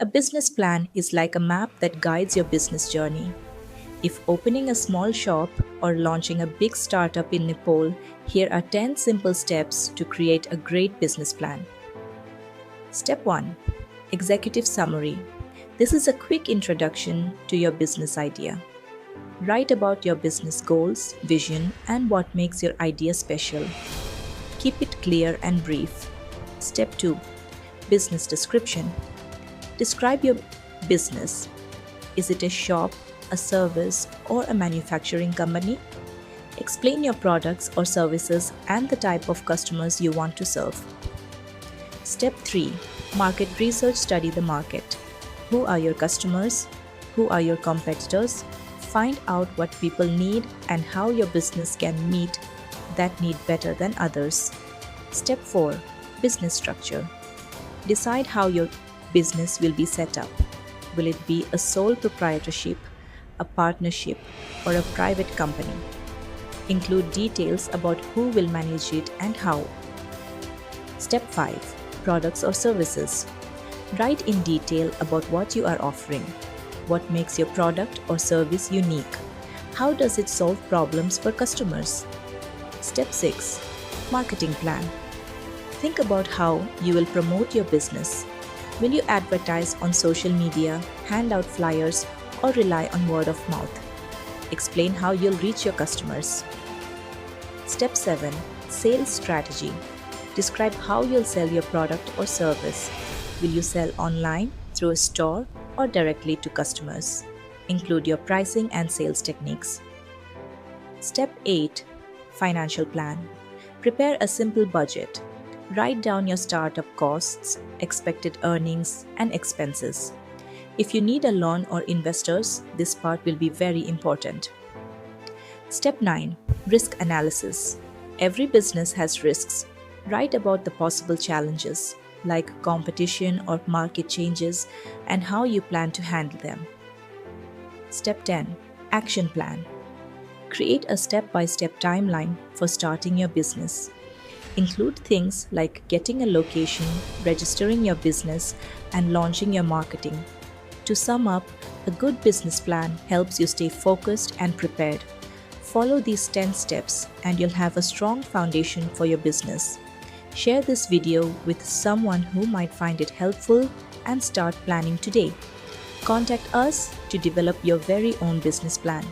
A business plan is like a map that guides your business journey. If opening a small shop or launching a big startup in Nepal, here are 10 simple steps to create a great business plan. Step 1. Executive Summary. This is a quick introduction to your business idea. Write about your business goals, vision, and what makes your idea special. Keep it clear and brief. Step 2. Business Description. Describe your business. Is it a shop, a service, or a manufacturing company? Explain your products or services and the type of customers you want to serve. Step 3. Market research. Study the market. Who are your customers? Who are your competitors? Find out what people need and how your business can meet that need better than others. Step 4. Business structure. Decide how your business will be set up. Will it be a sole proprietorship, a partnership, or a private company? Include details about who will manage it and how. Step 5. Products or services. Write in detail about what you are offering. What makes your product or service unique? How does it solve problems for customers? Step 6. Marketing plan. Think about how you will promote your business. Will you advertise on social media, hand out flyers, or rely on word of mouth? Explain how you'll reach your customers. Step 7. Sales strategy. Describe how you'll sell your product or service. Will you sell online, through a store, or directly to customers? Include your pricing and sales techniques. Step 8. Financial plan. Prepare a simple budget. Write down your startup costs, expected earnings, and expenses. If you need a loan or investors, this part will be very important. Step 9. Risk analysis. Every business has risks. Write about the possible challenges, like competition or market changes, and how you plan to handle them. Step 10. Action plan. Create a step-by-step timeline for starting your business. Include things like getting a location, registering your business, and launching your marketing. To sum up, a good business plan helps you stay focused and prepared. Follow these 10 steps and you'll have a strong foundation for your business. Share this video with someone who might find it helpful and start planning today. Contact us to develop your very own business plan.